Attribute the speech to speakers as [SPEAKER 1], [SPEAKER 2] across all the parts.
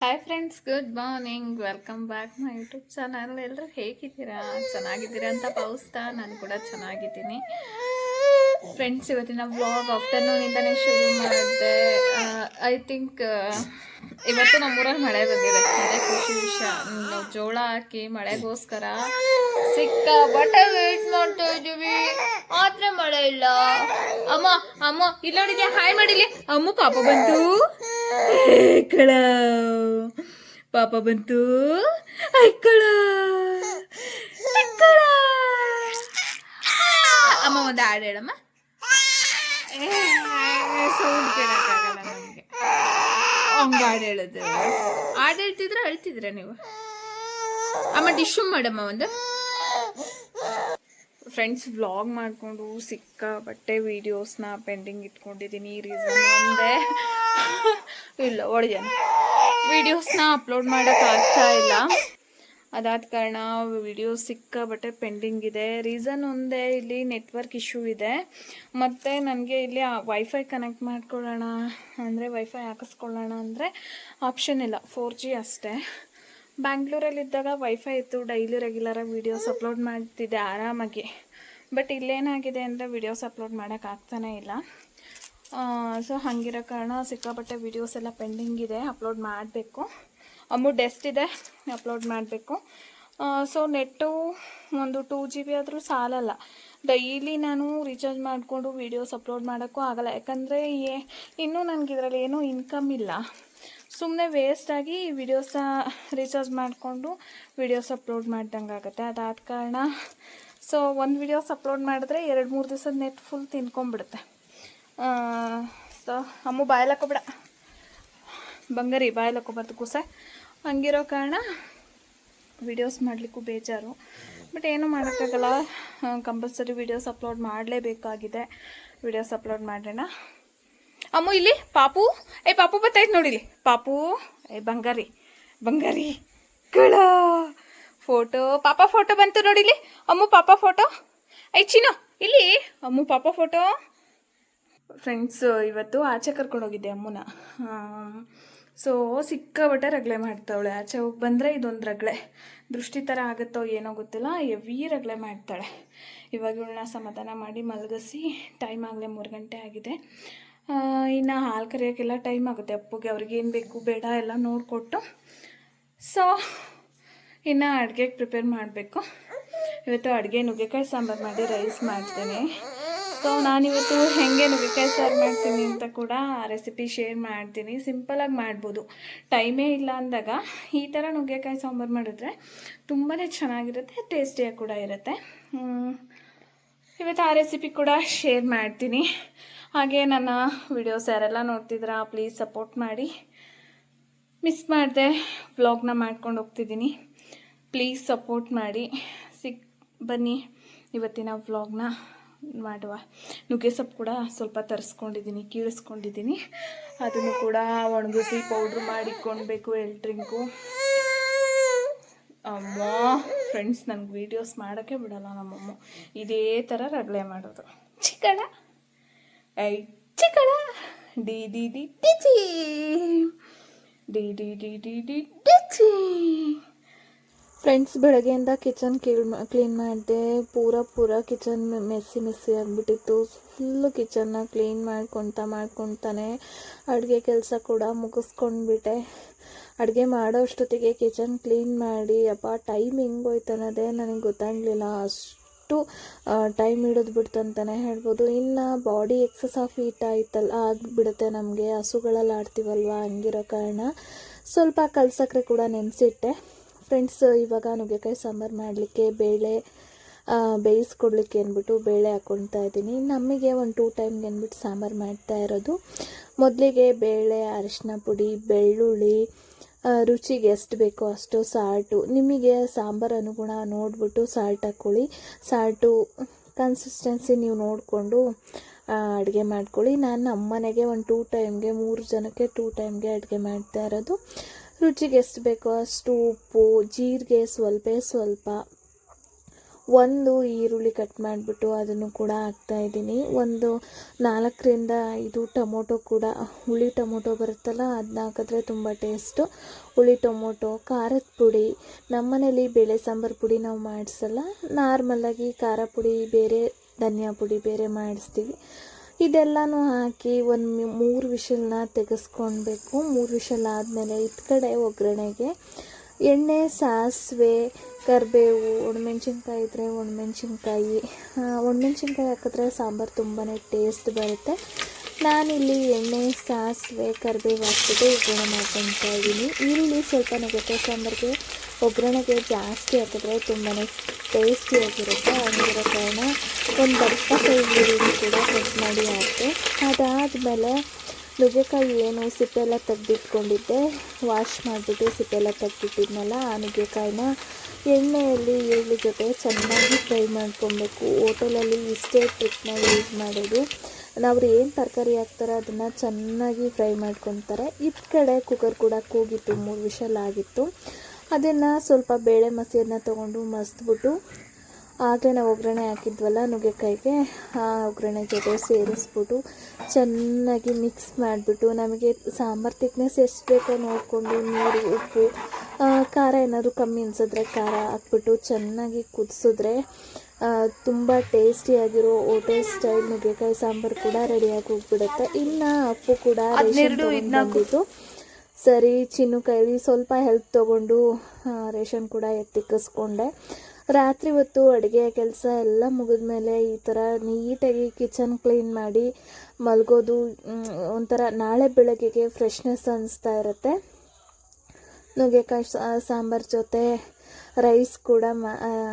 [SPEAKER 1] Hi friends, good morning. Welcome back my YouTube channel. ಎಲ್ಲರೂ ಹೇಗಿದ್ದೀರಾ? ಚೆನ್ನಾಗಿದ್ದೀರಾ ಅಂತ ಭಾವಿಸ್ತಾ ನಾನು ಕೂಡ ಚೆನ್ನಾಗಿದ್ದೀನಿ. ಫ್ರೆಂಡ್ಸ್, ಇವತ್ತಿನ ವ್ಲಾಗ್ ಆಫ್ಟರ್ನೂನಿಂದನೇ ಶುರು ಮಾಡಿದೆ. ಐ ಥಿಂಕ್ ಇವತ್ತು ನಮ್ಮೂರಲ್ಲಿ ಮಳೆ ಬಂದಿದೆ. ಅದೇ ಖುಷಿ ವಿಷಯ. ನಾವು ಜೋಳ ಹಾಕಿ ಮಳೆಗೋಸ್ಕರ ಸಿಕ್ಕಾಪಟ್ಟೆ ವೇಟ್ ಮಾಡ್ತಾ ಇದ್ದೀವಿ. ಆದ್ರೆ ಮಳೆ ಇಲ್ಲ. ಅಮ್ಮ ಅಮ್ಮ ಇಲ್ಲಿ ನೋಡಿದ್ಯಾ? ಹಾಯ್ ಮಾಡಿಲಿ. ಅಮ್ಮ ಪಾಪ ಬಂತು. ಕಳ ಪಾಪ ಬಂತು. ಐಕ್ಕಳ ಐಕ್ಕಳ. ಅಮ್ಮ ಒಂದು ಹಾಡು ಹೇಳಮ್ಮ. ಸೌಂಡ್ ಕೇಳಕ್ಕಾಗಲ್ಲ ನಮಗೆ. ಹಂಗ ಹಾಡು ಹೇಳೋದು. ಹಾಡು ಹೇಳ್ತಿದ್ರೆ ನೀವು. ಅಮ್ಮ ಡಿಶ್ಶು ಮಾಡಮ್ಮ ಒಂದು. ಫ್ರೆಂಡ್ಸ್, ವ್ಲಾಗ್ ಮಾಡಿಕೊಂಡು ಸಿಕ್ಕಾಪಟ್ಟೆ ವೀಡಿಯೋಸ್ನ ಪೆಂಡಿಂಗ್ ಇಟ್ಕೊಂಡಿದ್ದೀನಿ. ಈ ರೀಸನ್ ಒಂದೇ, ಇಲ್ಲ ಹೊಡೆಯ ವೀಡಿಯೋಸ್ನ ಅಪ್ಲೋಡ್ ಮಾಡೋಕ್ಕಾಗ್ತಾ ಇಲ್ಲ. ಅದಾದ ಕಾರಣ ವೀಡಿಯೋಸ್ ಸಿಕ್ಕಾಪಟ್ಟೆ ಪೆಂಡಿಂಗ್ ಇದೆ. ರೀಸನ್ ಒಂದೇ, ಇಲ್ಲಿ ನೆಟ್ವರ್ಕ್ ಇಶ್ಯೂ ಇದೆ. ಮತ್ತು ನನಗೆ ಇಲ್ಲಿ ವೈಫೈ ಕನೆಕ್ಟ್ ಮಾಡ್ಕೊಳ್ಳೋಣ ಅಂದರೆ, ವೈಫೈ ಹಾಕಿಸ್ಕೊಳ್ಳೋಣ ಅಂದರೆ ಆಪ್ಷನ್ ಇಲ್ಲ. 4G ಅಷ್ಟೇ. ಬ್ಯಾಂಗ್ಳೂರಲ್ಲಿದ್ದಾಗ ವೈಫೈ ಇತ್ತು, ಡೈಲಿ ರೆಗ್ಯುಲರಾಗಿ ವೀಡಿಯೋಸ್ ಅಪ್ಲೋಡ್ ಮಾಡ್ತಿದ್ದೆ ಆರಾಮಾಗಿ. ಬಟ್ ಇಲ್ಲೇನಾಗಿದೆ ಅಂದರೆ ವೀಡಿಯೋಸ್ ಅಪ್ಲೋಡ್ ಮಾಡೋಕ್ಕಾಗ್ತಾನೇ ಇಲ್ಲ. ಸೊ ಹಾಗಿರೋ ಕಾರಣ ಸಿಕ್ಕಾಪಟ್ಟೆ ವೀಡಿಯೋಸ್ ಎಲ್ಲ ಪೆಂಡಿಂಗ್ ಇದೆ. ಅಪ್ಲೋಡ್ ಮಾಡಬೇಕು. ಅಮ್ಮು ಡೆಸ್ಟ್ ಇದೆ, ಅಪ್ಲೋಡ್ ಮಾಡಬೇಕು. ಸೊ ನೆಟ್ಟು ಒಂದು 2GB ಆದರೂ ಸಾಲಲ್ಲ. ಡೈಲಿ ನಾನು ರೀಚಾರ್ಜ್ ಮಾಡಿಕೊಂಡು ವೀಡಿಯೋಸ್ ಅಪ್ಲೋಡ್ ಮಾಡೋಕ್ಕೂ ಆಗಲ್ಲ. ಯಾಕಂದರೆ ಇನ್ನೂ ನನಗೆ ಇದರಲ್ಲಿ ಏನೂ ಇನ್ಕಮ್ ಇಲ್ಲ. ಸುಮ್ಮನೆ ವೇಸ್ಟಾಗಿ ವೀಡಿಯೋಸ ರೀಚಾರ್ಜ್ ಮಾಡಿಕೊಂಡು ವೀಡಿಯೋಸ್ ಅಪ್ಲೋಡ್ ಮಾಡ್ದಂಗೆ ಆಗುತ್ತೆ. ಅದಾದ ಕಾರಣ ಸೊ ಒಂದು ವೀಡಿಯೋಸ್ ಅಪ್ಲೋಡ್ ಮಾಡಿದ್ರೆ 2-3 ದಿವಸದ ನೆಟ್ ಫುಲ್ ತಿನ್ಕೊಂಬಿಡುತ್ತೆ. ಸೊ ಅಮ್ಮ ಬಾಯಲಾಕೋಬೇಡ, ಬಂಗಾರಿ ಬಾಯಲಾಕೋಬಾರ್ದು ಕೂಸೆ. ಹಂಗಿರೋ ಕಾರಣ ವೀಡಿಯೋಸ್ ಮಾಡಲಿಕ್ಕೂ ಬೇಜಾರು. ಬಟ್ ಏನೂ ಮಾಡೋಕ್ಕಾಗಲ್ಲ. ಕಂಪಲ್ಸರಿ ವೀಡಿಯೋಸ್ ಅಪ್ಲೋಡ್ ಮಾಡಲೇಬೇಕಾಗಿದೆ. ವೀಡಿಯೋಸ್ ಅಪ್ಲೋಡ್ ಮಾಡೋಣ. ಅಮ್ಮ ಇಲ್ಲಿ ಪಾಪು, ಪಾಪು ಬತ್ತೈತೆ ನೋಡಿಲಿ. ಪಾಪು, ಬಂಗಾರಿ ಬಂಗಾರಿ ಕಳ ಫೋಟೋ. ಪಾಪ ಫೋಟೋ ಬಂತು ನೋಡಿಲಿ. ಅಮ್ಮು ಪಾಪ ಫೋಟೋ. ಚಿನ್ನು ಇಲ್ಲಿ ಅಮ್ಮು ಪಾಪ ಫೋಟೋ. ಫ್ರೆಂಡ್ಸ್, ಇವತ್ತು ಆಚೆ ಕರ್ಕೊಂಡೋಗಿದ್ದೆ ಅಮ್ಮನ. ಸೊ ಸಿಕ್ಕಾಬಟ್ಟೆ ರಗಳೆ ಮಾಡ್ತಾವಳೆ. ಆಚೆ ಹೋಗಿ ಬಂದರೆ ಇದೊಂದು ರಗಳೆ. ದೃಷ್ಟಿ ಥರ ಆಗುತ್ತೋ ಏನೋ ಗೊತ್ತಿಲ್ಲ, ಹೆವಿ ರಗಳೆ ಮಾಡ್ತಾಳೆ. ಇವಾಗ ಇವಳನ್ನ ಸಮಾಧಾನ ಮಾಡಿ ಮಲಗಿಸಿ, ಟೈಮ್ ಆಗಲೇ 3 ಗಂಟೆ ಆಗಿದೆ. ಇನ್ನು ಹಾಲು ಕರಿಯೋಕ್ಕೆಲ್ಲ ಟೈಮ್ ಆಗುತ್ತೆ. ಅಪ್ಪಗೆ ಅವ್ರಿಗೇನು ಬೇಕು ಬೇಡ ಎಲ್ಲ ನೋಡಿಕೊಟ್ಟು, ಸೊ ಇನ್ನು ಅಡುಗೆಗೆ ಪ್ರಿಪೇರ್ ಮಾಡಬೇಕು. ಇವತ್ತು ಅಡುಗೆ ನುಗ್ಗೆಕಾಯಿ ಸಾಂಬಾರು ಮಾಡಿ ರೈಸ್ ಮಾಡ್ತೀನಿ. ಸೊ ನಾನಿವತ್ತು ಹೇಗೆ ನುಗ್ಗೆಕಾಯಿ ಸಾರು ಮಾಡ್ತೀನಿ ಅಂತ ಕೂಡ ರೆಸಿಪಿ ಶೇರ್ ಮಾಡ್ತೀನಿ. ಸಿಂಪಲಾಗಿ ಮಾಡ್ಬೋದು. ಟೈಮೇ ಇಲ್ಲ ಅಂದಾಗ ಈ ಥರ ನುಗ್ಗೆಕಾಯಿ ಸಾಂಬಾರು ಮಾಡಿದ್ರೆ ತುಂಬಾ ಚೆನ್ನಾಗಿರುತ್ತೆ, ಟೇಸ್ಟಿಯಾಗಿ ಕೂಡ ಇರುತ್ತೆ. ಇವತ್ತು ಆ ರೆಸಿಪಿ ಕೂಡ ಶೇರ್ ಮಾಡ್ತೀನಿ. ಹಾಗೆ ನನ್ನ ವಿಡಿಯೋಸ್ ಯಾರೆಲ್ಲ ನೋಡ್ತಿದ್ದೀರಾ ಪ್ಲೀಸ್ ಸಪೋರ್ಟ್ ಮಾಡಿ. ಮಿಸ್ ಮಾಡಿದೆ ವ್ಲಾಗ್ನ ಮಾಡ್ಕೊಂಡು ಹೋಗ್ತಿದ್ದೀನಿ. ಪ್ಲೀಸ್ ಸಪೋರ್ಟ್ ಮಾಡಿ. ಬನ್ನಿ ಇವತ್ತಿನ ವ್ಲಾಗ್ನ ಮಾಡುವ. ನುಗ್ಗೆ ಸೊಪ್ಪು ಕೂಡ ಸ್ವಲ್ಪ ತರಿಸ್ಕೊಂಡಿದ್ದೀನಿ, ಕೀಳಿಸ್ಕೊಂಡಿದ್ದೀನಿ. ಅದನ್ನು ಕೂಡ ಒಣಗಿಸಿ ಪೌಡ್ರ್ ಮಾಡಿಕೊಳ್ಬೇಕು. ಡ್ರಿಂಕು ಅಮ್ಮ ಫ್ರೆಂಡ್ಸ್, ನನಗೆ ವೀಡಿಯೋಸ್ ಮಾಡೋಕ್ಕೆ ಬಿಡಲ್ಲ ನಮ್ಮಮ್ಮ. ಇದೇ ಥರ ರಗಳೆ ಮಾಡೋದು. ಚಿಕ್ಕಳ ಚಿಕ್ಕಳ ಡಿ ಡಿ ಡಿ ಡಿಚಿ ಡಿ ಡಿ ಡಿ ಡಿ ಡಿ ಡಿಚಿ. ಫ್ರೆಂಡ್ಸ್, ಬೆಳಗ್ಗೆಯಿಂದ ಕಿಚನ್ ಕ್ಲೀನ್ ಮಾಡಿದೆ. ಪೂರ ಕಿಚನ್ ಮೆಸ್ಸಿ ಆಗಿಬಿಟ್ಟಿತ್ತು. ಫುಲ್ಲು ಕಿಚನ್ನ ಕ್ಲೀನ್ ಮಾಡ್ಕೊತಾನೆ ಅಡುಗೆ ಕೆಲಸ ಕೂಡ ಮುಗಿಸ್ಕೊಂಡ್ಬಿಟ್ಟೆ. ಅಡುಗೆ ಮಾಡೋ ಅಷ್ಟೊತ್ತಿಗೆ ಕಿಚನ್ ಕ್ಲೀನ್ ಮಾಡಿ ಟೈಮ್ ಹೆಂಗೋಯ್ತು ಅನ್ನೋದೇ ನನಗೆ ಗೊತ್ತಾಗಲಿಲ್ಲ. ಅಷ್ಟು ಟೈಮ್ ಹಿಡಿದು ಬಿಡ್ತಂತಲೇ ಹೇಳ್ಬೋದು. ಇನ್ನು ಬಾಡಿ ಎಕ್ಸಸ್ ಆಫ್ ಹೀಟ್ ಆಗಿಬಿಡುತ್ತೆ ನಮಗೆ. ಹಸುಗಳಲ್ಲಿ ಆಡ್ತೀವಲ್ವ, ಹಂಗಿರೋ ಕಾರಣ ಸ್ವಲ್ಪ ಕಲ್ಸಕ್ಕರೆ ಕೂಡ ನೆನೆಸಿಟ್ಟೆ. ಫ್ರೆಂಡ್ಸ್, ಇವಾಗ ನುಗ್ಗೆಕಾಯಿ ಸಾಂಬಾರು ಮಾಡಲಿಕ್ಕೆ ಬೇಳೆ ಬೇಯಿಸ್ಕೊಡ್ಲಿಕ್ಕೆ ಅಂದ್ಬಿಟ್ಟು ಬೇಳೆ ಹಾಕ್ಕೊಳ್ತಾ ಇದ್ದೀನಿ. ನಮಗೆ ಒಂದು 2 ಟೈಮ್ಗೆ ಅಂದ್ಬಿಟ್ಟು ಸಾಂಬಾರು ಮಾಡ್ತಾ ಇರೋದು. ಮೊದಲಿಗೆ ಬೇಳೆ, ಅರಿಶಿನ ಪುಡಿ, ಬೆಳ್ಳುಳ್ಳಿ, ರುಚಿಗೆ ಎಷ್ಟು ಬೇಕೋ ಅಷ್ಟು ಸಾಲ್ಟು, ನಿಮಗೆ ಸಾಂಬಾರು ಅನುಗುಣ ನೋಡಿಬಿಟ್ಟು ಸಾಲ್ಟ್ ಹಾಕ್ಕೊಳ್ಳಿ. ಸಾಲ್ಟು ಕನ್ಸಿಸ್ಟೆನ್ಸಿ ನೀವು ನೋಡಿಕೊಂಡು ಅಡುಗೆ ಮಾಡ್ಕೊಳ್ಳಿ. ನಾನು ನಮ್ಮ ಮನೆಗೆ ಒಂದು 2 ಟೈಮ್ಗೆ 3 ಜನಕ್ಕೆ 2 ಟೈಮ್ಗೆ ಅಡುಗೆ ಮಾಡ್ತಾ ಇರೋದು. ರುಚಿಗೆ ಎಷ್ಟು ಬೇಕೋ ಅಷ್ಟು ಉಪ್ಪು, ಜೀರಿಗೆ ಸ್ವಲ್ಪ, ಒಂದು ಈರುಳ್ಳಿ ಕಟ್ ಮಾಡಿಬಿಟ್ಟು ಅದನ್ನು ಕೂಡ ಹಾಕ್ತಾಯಿದ್ದೀನಿ. ಒಂದು 4ರಿಂದ 5 ಟೊಮೊಟೊ ಕೂಡ, ಹುಳಿ ಟೊಮೊಟೊ ಬರುತ್ತಲ್ಲ ಅದನ್ನ ಹಾಕಿದ್ರೆ ತುಂಬ ಟೇಸ್ಟು. ಹುಳಿ ಟೊಮೊಟೊ, ಖಾರದ ಪುಡಿ, ನಮ್ಮನೇಲಿ ಬೇಳೆ ಸಾಂಬಾರು ಪುಡಿ ನಾವು ಮಾಡಿಸಲ್ಲ, ನಾರ್ಮಲಾಗಿ ಖಾರ ಪುಡಿ ಬೇರೆ, ಧನಿಯಾ ಪುಡಿ ಬೇರೆ ಮಾಡಿಸ್ತೀವಿ. ಇದೆಲ್ಲನೂ ಹಾಕಿ ಒಂದು 3 ವಿಷಲ್ನ ತೆಗೆಸ್ಕೊಳ್ಬೇಕು. 3 ವಿಷಲ್ ಆದಮೇಲೆ ಇತ್ತ ಕಡೆ ಒಗ್ಗರಣೆಗೆ ಎಣ್ಣೆ, ಸಾಸಿವೆ, ಕರಿಬೇವು, ಒಣಮೆಣ್ಸಿನ್ಕಾಯಿ ಇದ್ದರೆ ಒಣಮೆಣ್ಸಿನ್ಕಾಯಿ ಹಾಕಿದ್ರೆ ಸಾಂಬಾರು ತುಂಬಾ ಟೇಸ್ಟ್ ಬರುತ್ತೆ. ನಾನಿಲ್ಲಿ ಎಣ್ಣೆ, ಸಾಸಿವೆ, ಕರಿಬೇವು ಹಾಕ್ಬಿಟ್ಟು ಒಗ್ಗರಣೆ ಮಾಡ್ಕೊತಾ ಇದ್ದೀನಿ. ಈರುಳ್ಳಿ ಸ್ವಲ್ಪ ನುಗ್ಗೆಕಾಯಿ ಸಾಂಬಾರಿಗೆ ಒಗ್ಗರಣೆಗೆ ಜಾಸ್ತಿ ಹಾಕಿದ್ರೆ ತುಂಬಾ ಟೇಸ್ಟಿಯಾಗಿರುತ್ತೆ. ಆಗಿರೋ ಕಾರಣ ಒಂದು ದಪ್ಪ ಸೈಜ್ ಈರುಳ್ಳಿ ಕೂಡ ಕಟ್ ಮಾಡಿ ಹಾಕಿ, ಅದಾದಮೇಲೆ ನುಗ್ಗೆಕಾಯಿ ಏನು ಸಿಪ್ಪೆಲ್ಲ ತೆಗೆದಿಟ್ಕೊಂಡಿದ್ದೆ, ವಾಶ್ ಮಾಡಿಬಿಟ್ಟು ಸಿಪ್ಪೆಲ್ಲ ತೆಗೆದಿಟ್ಟಿದ್ನಲ್ಲ, ಆ ನುಗ್ಗೆಕಾಯಿನ ಎಣ್ಣೆಯಲ್ಲಿ ಈರುಳ್ಳಿ ಜೊತೆ ಚೆನ್ನಾಗಿ ಫ್ರೈ ಮಾಡ್ಕೊಬೇಕು. ಹೋಟೆಲಲ್ಲಿ ಇಷ್ಟೇ ಟ್ರಿಕ್ನ ಯೂಸ್ ಮಾಡೋದು. ನಾವು ಏನು ತರಕಾರಿ ಹಾಕ್ತಾರೆ ಅದನ್ನು ಚೆನ್ನಾಗಿ ಫ್ರೈ ಮಾಡ್ಕೊತಾರೆ. ಇತ್ತ ಕಡೆ ಕುಕ್ಕರ್ ಕೂಡ ಕೂಗಿತ್ತು, 3 ವಿಷಲ್ ಆಗಿತ್ತು. ಅದನ್ನು ಸ್ವಲ್ಪ ಬೇಳೆ ಮಸಿಯನ್ನು ತೊಗೊಂಡು ಮಸ್ತ್ಬಿಟ್ಟು ಆಗಲೇ ನಾವು ಒಗ್ಗರಣೆ ಹಾಕಿದ್ವಲ್ಲ ನುಗ್ಗೆಕಾಯಿಗೆ, ಆ ಒಗ್ಗರಣೆ ಜೊತೆ ಸೇರಿಸ್ಬಿಟ್ಟು ಚೆನ್ನಾಗಿ ಮಿಕ್ಸ್ ಮಾಡಿಬಿಟ್ಟು, ನಮಗೆ ಸಾಂಬಾರು ತಿಕ್ನೆಸ್ ಎಷ್ಟು ಬೇಕೋ ನೋಡಿಕೊಂಡು ನೀರು, ಉಪ್ಪು, ಖಾರ ಏನಾದರೂ ಕಮ್ಮಿ ಅನಿಸಿದ್ರೆ ಖಾರ ಹಾಕ್ಬಿಟ್ಟು ಚೆನ್ನಾಗಿ ಕುದಿಸಿದ್ರೆ ತುಂಬ ಟೇಸ್ಟಿಯಾಗಿರೋ ಹೋಟೆಲ್ ಸ್ಟೈಲ್ ನುಗ್ಗೆಕಾಯಿ ಸಾಂಬಾರು ಕೂಡ ರೆಡಿಯಾಗಿ ಹೋಗ್ಬಿಡುತ್ತೆ. ಇನ್ನು ಅಪ್ಪು ಕೂಡ ಬಂದಿತ್ತು. ಸರಿ, ಚಿನ್ನು ಕೈಲಿ ಸ್ವಲ್ಪ ಹೆಲ್ಪ್ ತೊಗೊಂಡು ರೇಷನ್ ಕೂಡ ಎತ್ತಿಕ್ಕಿಸ್ಕೊಂಡೆ. ರಾತ್ರಿ ಹೊತ್ತು ಅಡುಗೆ ಕೆಲಸ ಎಲ್ಲ ಮುಗಿದ್ಮೇಲೆ ಈ ಥರ ನೀಟಾಗಿ ಕಿಚನ್ ಕ್ಲೀನ್ ಮಾಡಿ ಮಲಗೋದು ಒಂಥರ ನಾಳೆ ಬೆಳಗ್ಗೆಗೆ ಫ್ರೆಶ್ನೆಸ್ ಅನಿಸ್ತಾ ಇರುತ್ತೆ. ನುಗ್ಗೆಕಾಯಿ ಸಾಂಬಾರು ಜೊತೆ ರೈಸ್ ಕೂಡ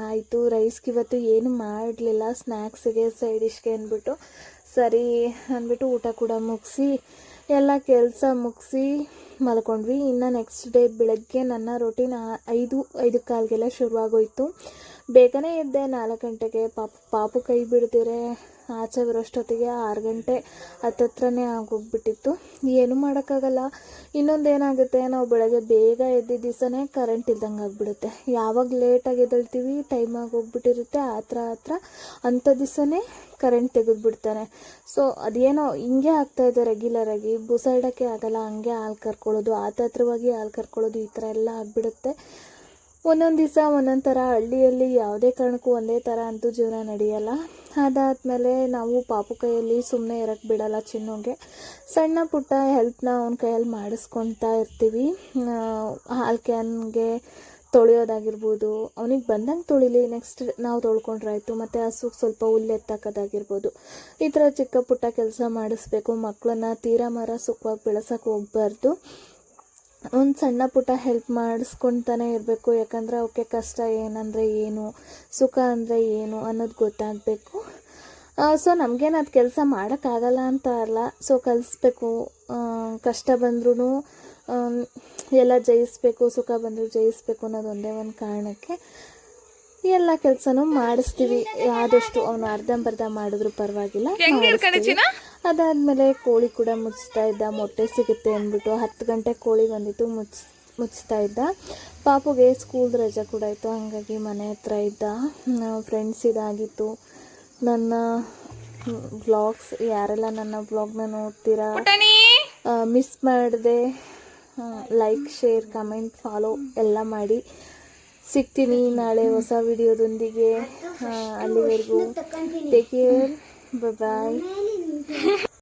[SPEAKER 1] ಆಯಿತು. ರೈಸ್ಗೆ ಇವತ್ತು ಏನು ಮಾಡಲಿಲ್ಲ, ಸ್ನ್ಯಾಕ್ಸಿಗೆ ಸೈಡ್ ಡಿಶ್ಗೆ ಅಂದ್ಬಿಟ್ಟು ಸರಿ ಅಂದ್ಬಿಟ್ಟು ಊಟ ಕೂಡ ಮುಗಿಸಿ ಎಲ್ಲ ಕೆಲಸ ಮುಗಿಸಿ ಮಲ್ಕೊಂಡ್ವಿ. ಇನ್ನು ನೆಕ್ಸ್ಟ್ ಡೇ ಬೆಳಗ್ಗೆ ನನ್ನ ರೊಟೀನ್ 5:15ಗೆಲ್ಲ ಶುರುವಾಗೋಯಿತು. ಬೇಗನೆ ಎದ್ದೆ, 4 ಗಂಟೆಗೆ. ಪಾಪು ಕೈ ಬಿಡ್ದಿರೆ ಆಚೆ ಬರೋಷ್ಟೊತ್ತಿಗೆ 6 ಗಂಟೆ ಹತ್ತತ್ರನೇ ಆಗೋಗ್ಬಿಟ್ಟಿತ್ತು. ಏನೂ ಮಾಡೋಕ್ಕಾಗಲ್ಲ. ಇನ್ನೊಂದೇನಾಗುತ್ತೆ, ನಾವು ಬೆಳಗ್ಗೆ ಬೇಗ ಎದ್ದಿದ್ದ ದಿವಸನೇ ಕರೆಂಟ್ ಇಲ್ದಂಗೆ ಆಗಿಬಿಡುತ್ತೆ. ಯಾವಾಗ ಲೇಟಾಗಿ ಎದ್ದೇಳ್ತೀವಿ ಟೈಮ್ ಆಗೋಗ್ಬಿಟ್ಟಿರುತ್ತೆ, ಹತ್ರ ಅಂಥ ದಿವಸನೇ ಕರೆಂಟ್ ತೆಗೆದುಬಿಡ್ತಾನೆ. ಸೊ ಅದೇನೋ ಹಿಂಗೆ ಆಗ್ತಾಯಿದೆ ರೆಗ್ಯುಲರಾಗಿ, ಬುಸಾಡೋಕ್ಕೆ ಆಗಲ್ಲ, ಹಂಗೆ ಹಾಲು ಕರ್ಕೊಳ್ಳೋದು, ಹತ್ರವಾಗಿ ಹಾಲು ಕರ್ಕೊಳ್ಳೋದು, ಈ ಥರ ಎಲ್ಲ ಆಗಿಬಿಡುತ್ತೆ. ಒಂದೊಂದು ದಿವಸ ಒಂದೊಂದು ಥರ. ಹಳ್ಳಿಯಲ್ಲಿ ಯಾವುದೇ ಕಾರಣಕ್ಕೂ ಒಂದೇ ಥರ ಅಂತೂ ಜೀವನ ನಡೆಯಲ್ಲ. ಅದಾದಮೇಲೆ ನಾವು ಪಾಪು ಕೈಯಲ್ಲಿ ಸುಮ್ಮನೆ ಇರೋಕ್ಕೆ ಬಿಡಲ್ಲ. ಚಿನ್ನೋಗೆ ಸಣ್ಣ ಪುಟ್ಟ ಹೆಲ್ಪ್ನ ಅವನ ಕೈಯಲ್ಲಿ ಮಾಡಿಸ್ಕೊತಾ ಇರ್ತೀವಿ. ಹಾಲು ಕ್ಯಾನ್ಗೆ ತೊಳೆಯೋದಾಗಿರ್ಬೋದು, ಅವನಿಗೆ ಬಂದಂಗೆ ತೊಳಿಲಿ, ನೆಕ್ಸ್ಟ್ ನಾವು ತೊಳ್ಕೊಂಡ್ರಾಯ್ತು. ಮತ್ತು ಹಸುಗೆ ಸ್ವಲ್ಪ ಹುಲ್ಲು ಎತ್ತಾಕೋದಾಗಿರ್ಬೋದು, ಈ ಥರ ಚಿಕ್ಕ ಪುಟ್ಟ ಕೆಲಸ ಮಾಡಿಸ್ಬೇಕು. ಮಕ್ಕಳನ್ನ ತೀರಾ ಸುಖವಾಗಿ ಬೆಳೆಸೋಕೆ ಹೋಗ್ಬಾರ್ದು. ಒಂದು ಸಣ್ಣ ಪುಟ್ಟ ಹೆಲ್ಪ್ ಮಾಡಿಸ್ಕೊತಾನೆ ಇರಬೇಕು. ಯಾಕಂದರೆ ಅವಕ್ಕೆ ಕಷ್ಟ ಏನಂದರೆ ಏನು, ಸುಖ ಅಂದರೆ ಏನು ಅನ್ನೋದು ಗೊತ್ತಾಗಬೇಕು. ಸೊ ನಮಗೇನು ಅದು ಕೆಲಸ ಮಾಡೋಕ್ಕಾಗಲ್ಲ ಅಂತ ಅಲ್ಲ, ಸೊ ಕಲಿಸ್ಬೇಕು. ಕಷ್ಟ ಬಂದ್ರೂ ಎಲ್ಲ ಜಯಿಸ್ಬೇಕು, ಸುಖ ಬಂದರೂ ಜಯಿಸ್ಬೇಕು ಅನ್ನೋದು ಒಂದೇ ಒಂದು ಕಾರಣಕ್ಕೆ ಎಲ್ಲ ಕೆಲಸನೂ ಮಾಡಿಸ್ತೀವಿ. ಆದಷ್ಟು ಅವನು ಅರ್ಧಂಬರ್ಧ ಮಾಡಿದ್ರು ಪರವಾಗಿಲ್ಲ. ಅದಾದಮೇಲೆ ಕೋಳಿ ಕೂಡ ಮುಚ್ಚಿಸ್ತಾ ಇದ್ದ, ಮೊಟ್ಟೆ ಸಿಗುತ್ತೆ ಅಂದ್ಬಿಟ್ಟು 10 ಗಂಟೆ ಕೋಳಿ ಬಂದಿತ್ತು, ಮುಚ್ಚಿಸ್ತಾ ಇದ್ದ. ಪಾಪುಗೆ ಸ್ಕೂಲ್ ರಜೆ ಕೂಡ ಇತ್ತು, ಹಾಗಾಗಿ ಮನೆ ಹತ್ರ ಇದ್ದ. ಫ್ರೆಂಡ್ಸ್ ಇದಾಗಿತ್ತು ನನ್ನ ವ್ಲಾಗ್ಸ್. ಯಾರೆಲ್ಲ ನನ್ನ ವ್ಲಾಗ್ನ ನೋಡ್ತೀರಾ, ಮಿಸ್ ಮಾಡದೆ ಲೈಕ್, ಶೇರ್, ಕಮೆಂಟ್, ಫಾಲೋ ಎಲ್ಲ ಮಾಡಿ. ಸಿಗ್ತೀನಿ ನಾಳೆ ಹೊಸ ವಿಡಿಯೋದೊಂದಿಗೆ. ಅಲ್ಲಿವರೆಗೂ ಟೇಕ್ ಕೇರ್, ಬಾಯ್.